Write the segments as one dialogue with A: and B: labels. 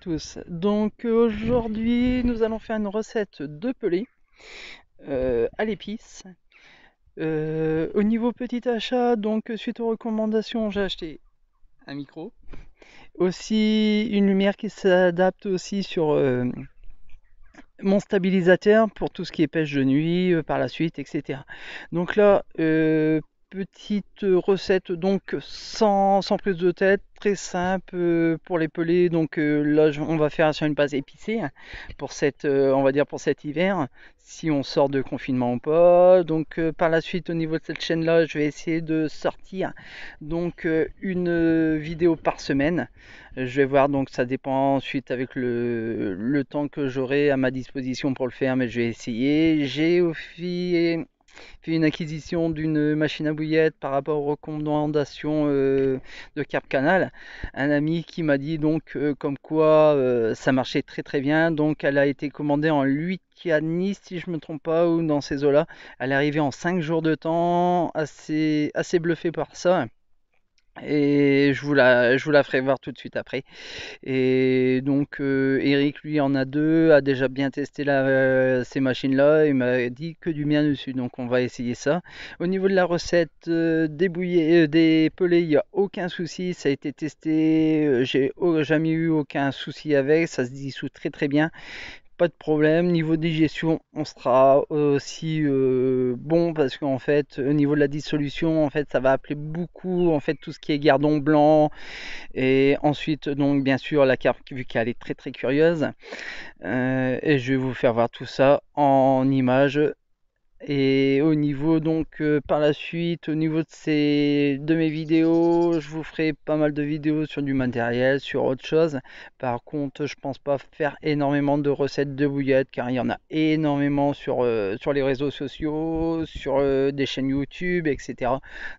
A: tous. Donc aujourd'hui, nous allons faire une recette de pelé à l'épice. Au niveau petit achat, donc suite aux recommandations, j'ai acheté un micro. Aussi une lumière qui s'adapte aussi sur mon stabilisateur pour tout ce qui est pêche de nuit par la suite, etc. Donc là, petite recette donc sans prise de tête, très simple pour les pelés. Donc là, on va faire sur une base épicée hein, pour cette, on va dire pour cet hiver, si on sort de confinement ou pas. Donc par la suite, au niveau de cette chaîne-là, je vais essayer de sortir donc une vidéo par semaine. Je vais voir, donc ça dépend ensuite avec le temps que j'aurai à ma disposition pour le faire, mais je vais essayer. J'ai aussi fait une acquisition d'une machine à bouillettes par rapport aux recommandations de Cap Canal. Un ami qui m'a dit donc comme quoi ça marchait très très bien, donc elle a été commandée en 8 Nice si je me trompe pas, ou dans ces eaux-là. Elle est arrivée en 5 jours de temps, assez bluffé par ça. Et je vous la ferai voir tout de suite après. Et donc Eric lui en a deux, a déjà bien testé ces machines-là, il m'a dit que du bien dessus, donc on va essayer ça. Au niveau de la recette des pelés, il n'y a aucun souci, ça a été testé, j'ai jamais eu aucun souci avec, ça se dissout très très bien. Pas de problème. Niveau digestion, on sera aussi bon parce qu'en fait, au niveau de la dissolution, en fait, ça va appeler beaucoup en fait tout ce qui est gardon blanc, et ensuite, donc, bien sûr, la carte, vu qu'elle est très très curieuse, et je vais vous faire voir tout ça en images. Et au niveau, donc, par la suite, au niveau de mes vidéos, je vous ferai pas mal de vidéos sur du matériel, sur autre chose. Par contre, je pense pas faire énormément de recettes de bouillettes, car il y en a énormément sur les réseaux sociaux, sur des chaînes YouTube, etc.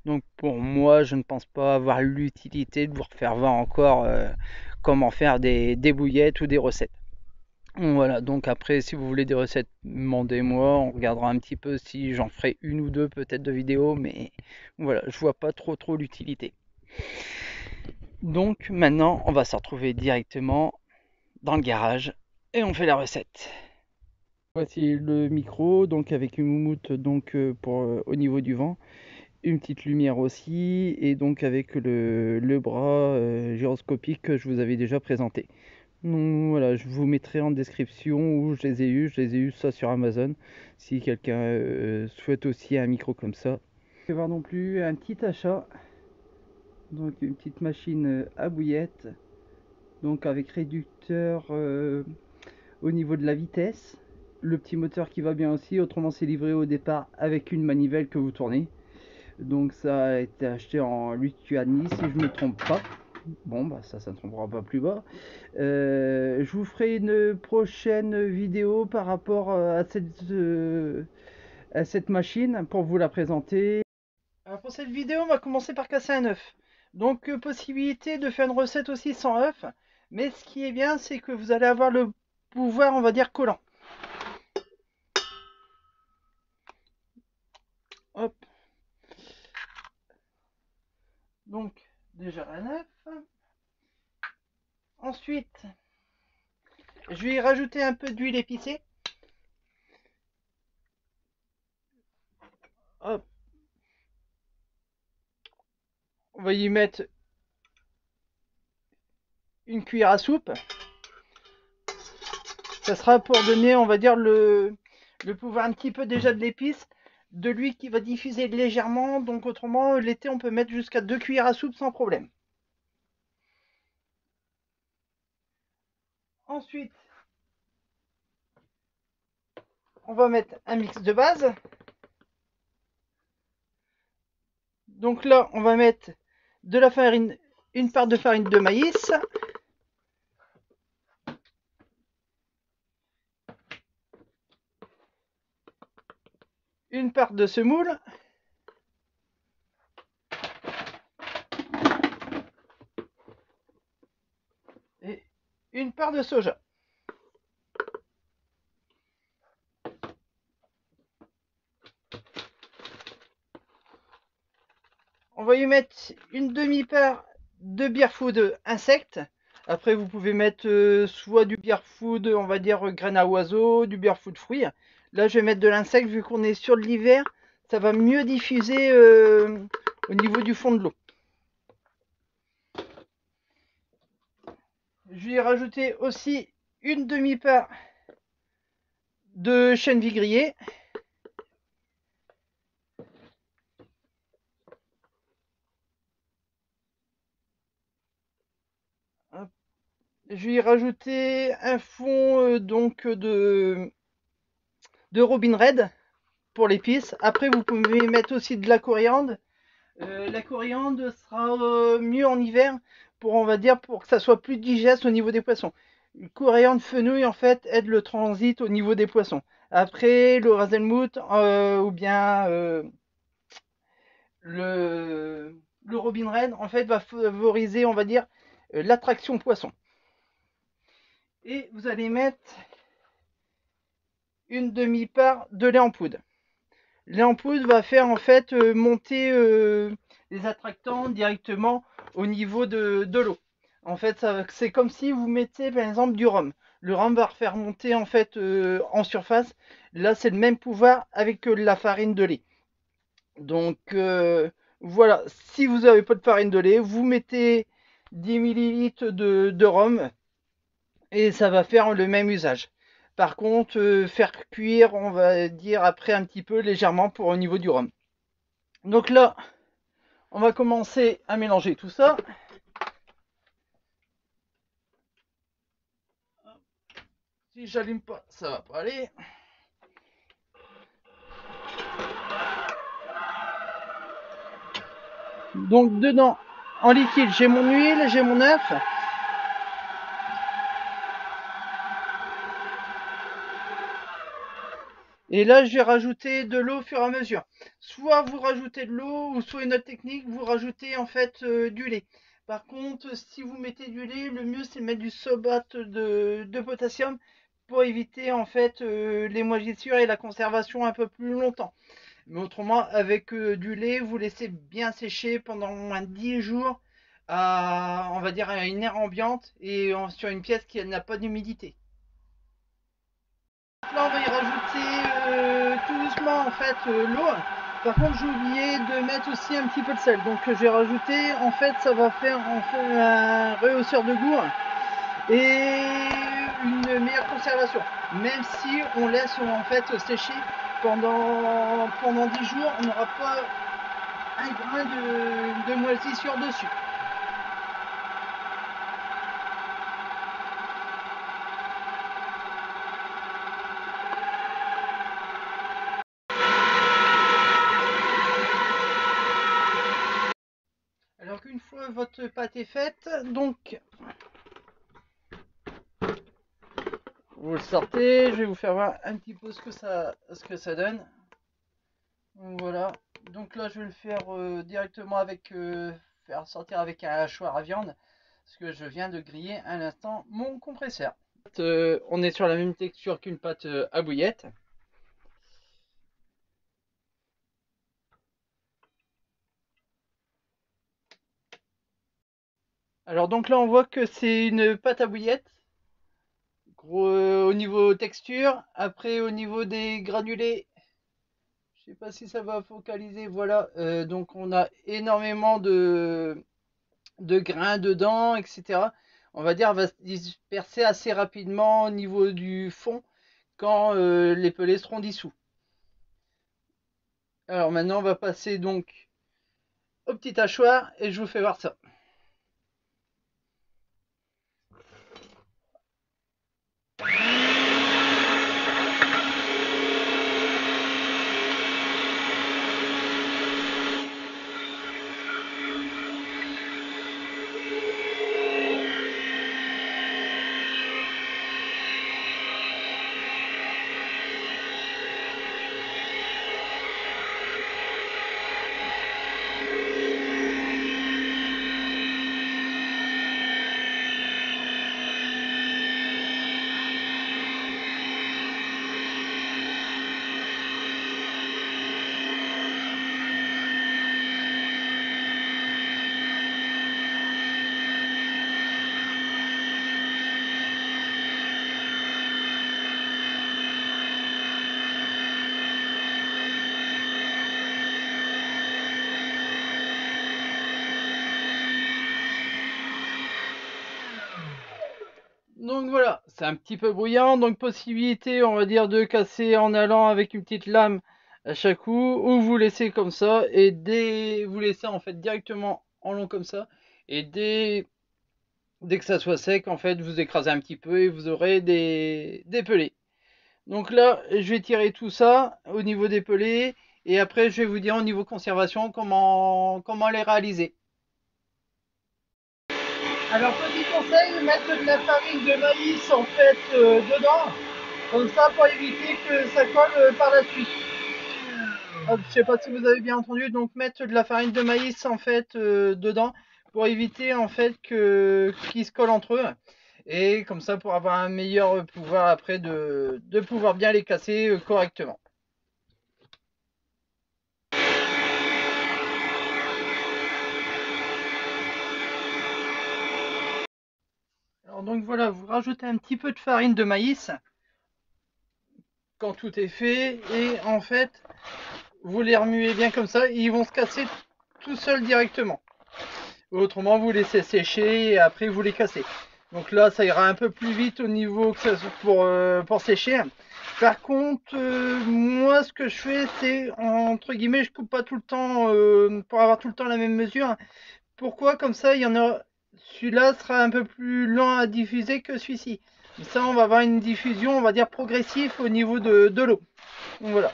A: Donc, pour moi, je ne pense pas avoir l'utilité de vous refaire voir encore comment faire des bouillettes ou des recettes. Voilà, donc après, si vous voulez des recettes, demandez-moi, on regardera un petit peu si j'en ferai une ou deux peut-être de vidéos, mais voilà, je vois pas trop l'utilité. Donc maintenant, on va se retrouver directement dans le garage et on fait la recette. Voici le micro, donc avec une moumoute donc pour au niveau du vent, une petite lumière aussi, et donc avec le bras gyroscopique que je vous avais déjà présenté. Donc voilà, je vous mettrai en description où je les ai eus ça sur Amazon, si quelqu'un souhaite aussi un micro comme ça. Je vais voir non plus un petit achat, donc une petite machine à bouillettes, donc avec réducteur au niveau de la vitesse, le petit moteur qui va bien aussi, autrement c'est livré au départ avec une manivelle que vous tournez. Donc ça a été acheté en Lituanie si je me trompe pas. Bon bah ça ne trompera pas plus bas. Je vous ferai une prochaine vidéo par rapport à cette machine pour vous la présenter. Alors pour cette vidéo, on va commencer par casser un œuf. Donc possibilité de faire une recette aussi sans œuf, mais ce qui est bien, c'est que vous allez avoir le pouvoir, on va dire, collant. Hop. Donc déjà un œuf. Ensuite, je vais y rajouter un peu d'huile épicée. Hop. On va y mettre une cuillère à soupe. Ça sera pour donner, on va dire, le pouvoir un petit peu déjà de l'épice, de l'huile qui va diffuser légèrement. Donc autrement, l'été, on peut mettre jusqu'à 2 cuillères à soupe sans problème. Ensuite, on va mettre un mix de base. Donc là, on va mettre de la farine, une part de farine de maïs, une part de semoule, et une part de soja. On va y mettre une demi-part de beer food insecte. Après, vous pouvez mettre soit du beer food, on va dire graines à oiseaux, du beer food fruits. Là, je vais mettre de l'insecte vu qu'on est sur l'hiver. Ça va mieux diffuser au niveau du fond de l'eau. Je vais rajouter aussi une demi-part de chène viguier. Je vais rajouter un fond donc de Robin Red pour l'épice. Après, vous pouvez mettre aussi de la coriandre. La coriandre sera mieux en hiver pour, on va dire, pour que ça soit plus digeste au niveau des poissons. Le coriandre fenouil, en fait, aide le transit au niveau des poissons. Après, le hazelnut ou bien le Robin Red, en fait, va favoriser, on va dire, l'attraction poisson. Et vous allez mettre une demi-part de lait en poudre. Le lait en poudre va faire en fait monter les attractants directement au niveau de l'eau. En fait, c'est comme si vous mettez par exemple du rhum. Le rhum va faire monter en fait en surface. Là, c'est le même pouvoir avec la farine de lait. Donc voilà, si vous n'avez pas de farine de lait, vous mettez 10 millilitres de rhum et ça va faire le même usage. Par contre, faire cuire, on va dire après un petit peu légèrement pour au niveau du rhum. Donc là, on va commencer à mélanger tout ça. Si j'allume pas, ça va pas aller. Donc dedans, en liquide, j'ai mon huile, j'ai mon œuf. Et là, je vais rajouter de l'eau au fur et à mesure. Soit vous rajoutez de l'eau, ou soit une autre technique, vous rajoutez en fait du lait. Par contre, si vous mettez du lait, le mieux c'est de mettre du sorbate de potassium pour éviter en fait les moisissures et la conservation un peu plus longtemps. Mais autrement, avec du lait, vous laissez bien sécher pendant au moins 10 jours à, on va dire, à une aire ambiante et sur une pièce qui n'a pas d'humidité. Là, on va y rajouter tout doucement en fait l'eau. Par contre, j'ai oublié de mettre aussi un petit peu de sel. Donc, j'ai rajouté. En fait, ça va faire en fait, un rehausseur de goût et une meilleure conservation. Même si on laisse en fait sécher pendant 10 jours, on n'aura pas un grain de moisissure dessus. Alors qu'une fois votre pâte est faite, donc vous le sortez, je vais vous faire voir un petit peu ce que ça donne. Voilà, donc là je vais le faire directement avec, faire sortir avec un hachoir à viande, parce que je viens de griller à l'instant mon compresseur. On est sur la même texture qu'une pâte à bouillette. Alors donc là on voit que c'est une pâte à bouillette. Gros, au niveau texture, après au niveau des granulés, je sais pas si ça va focaliser, voilà. Donc on a énormément de grains dedans, etc. On va dire, elle va se disperser assez rapidement au niveau du fond quand les pelés seront dissous. Alors maintenant, on va passer donc au petit hachoir et je vous fais voir ça. voilà, c'est un petit peu bruyant, donc possibilité, on va dire, de casser en allant avec une petite lame à chaque coup, ou vous laissez comme ça, et vous laissez en fait directement en long comme ça, et dès que ça soit sec, en fait, vous écrasez un petit peu et vous aurez des pelés. Donc là, je vais tirer tout ça au niveau des pelés, et après je vais vous dire au niveau conservation comment les réaliser. Alors petit conseil, mettre de la farine de maïs en fait dedans, comme ça pour éviter que ça colle par la suite. Hop, je sais pas si vous avez bien entendu, donc mettre de la farine de maïs en fait dedans pour éviter en fait qu'ils se collent entre eux et comme ça pour avoir un meilleur pouvoir après de pouvoir bien les casser correctement. Alors donc voilà, vous rajoutez un petit peu de farine de maïs quand tout est fait et en fait vous les remuez bien comme ça, ils vont se casser tout seuls directement. Autrement, vous laissez sécher et après vous les cassez. Donc là, ça ira un peu plus vite au niveau que ça, pour sécher. Par contre, moi, ce que je fais, c'est entre guillemets, je coupe pas tout le temps pour avoir tout le temps la même mesure. Pourquoi? Comme ça, il y en a. Celui-là sera un peu plus lent à diffuser que celui-ci. Ça, on va avoir une diffusion, on va dire progressive au niveau de l'eau. Donc voilà.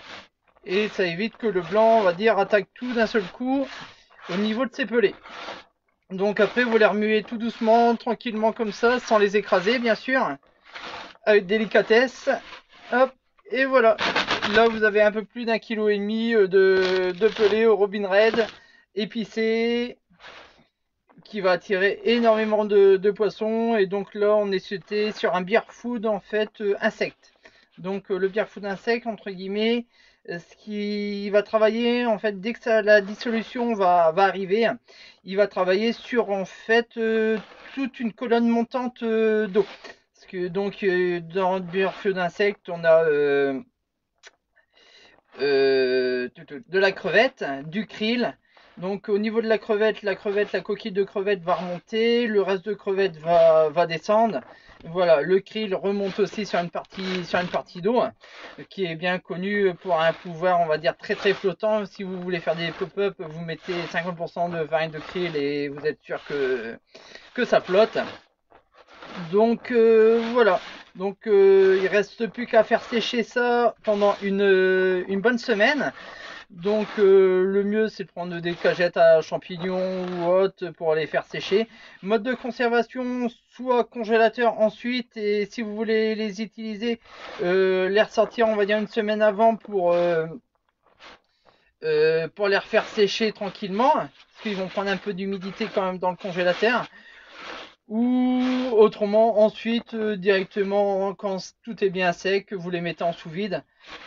A: Et ça évite que le blanc, on va dire, attaque tout d'un seul coup au niveau de ses pelés. Donc après, vous les remuez tout doucement, tranquillement comme ça, sans les écraser, bien sûr, avec délicatesse. Hop, et voilà. Là, vous avez un peu plus d'1,5 kg de pelés au Robin Red, épicé, qui va attirer énormément de poissons. Et donc là, on est sur un beer food, en fait, insecte. Donc le beer food insecte, entre guillemets, ce qui va travailler en fait dès que la dissolution va arriver, il va travailler sur en fait toute une colonne montante d'eau. Parce que donc dans le beer d'insectes, on a de la crevette, du krill. Donc au niveau de la crevette, la coquille de crevette va remonter, le reste de crevette va descendre. Voilà, le krill remonte aussi sur une partie d'eau qui est bien connue pour un pouvoir, on va dire, très très flottant. Si vous voulez faire des pop-up, vous mettez 50% de farine de krill et vous êtes sûr que ça flotte. Donc voilà. Donc il reste plus qu'à faire sécher ça pendant une bonne semaine. Donc le mieux c'est de prendre des cagettes à champignons ou autres pour les faire sécher. Mode de conservation, soit congélateur ensuite, et si vous voulez les utiliser, les ressortir on va dire une semaine avant pour les refaire sécher tranquillement, parce qu'ils vont prendre un peu d'humidité quand même dans le congélateur. Ou autrement, ensuite, directement, quand tout est bien sec, vous les mettez en sous vide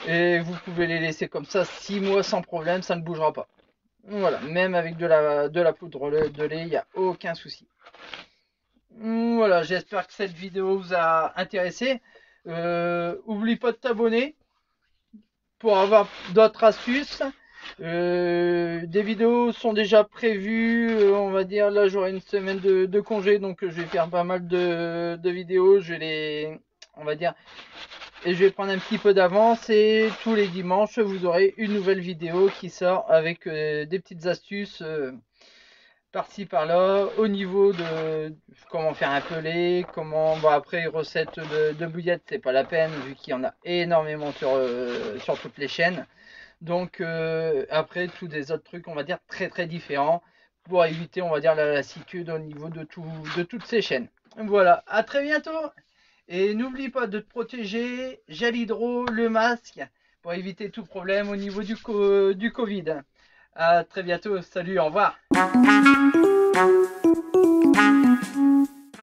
A: et vous pouvez les laisser comme ça 6 mois sans problème, ça ne bougera pas. Voilà, même avec de la poudre de lait, il n'y a aucun souci. Voilà, j'espère que cette vidéo vous a intéressé. Oublie pas de t'abonner pour avoir d'autres astuces. Des vidéos sont déjà prévues, on va dire là j'aurai une semaine de congé, donc je vais faire pas mal de vidéos, on va dire, et je vais prendre un petit peu d'avance, et tous les dimanches vous aurez une nouvelle vidéo qui sort avec des petites astuces par-ci par-là au niveau de comment faire un pelé, bon après recettes de bouillettes c'est pas la peine vu qu'il y en a énormément sur toutes les chaînes. Donc après tous des autres trucs on va dire très très différents pour éviter on va dire la lassitude au niveau de toutes ces chaînes. Voilà, à très bientôt et n'oublie pas de te protéger, gel hydro, le masque pour éviter tout problème au niveau du Covid. À très bientôt, salut, au revoir.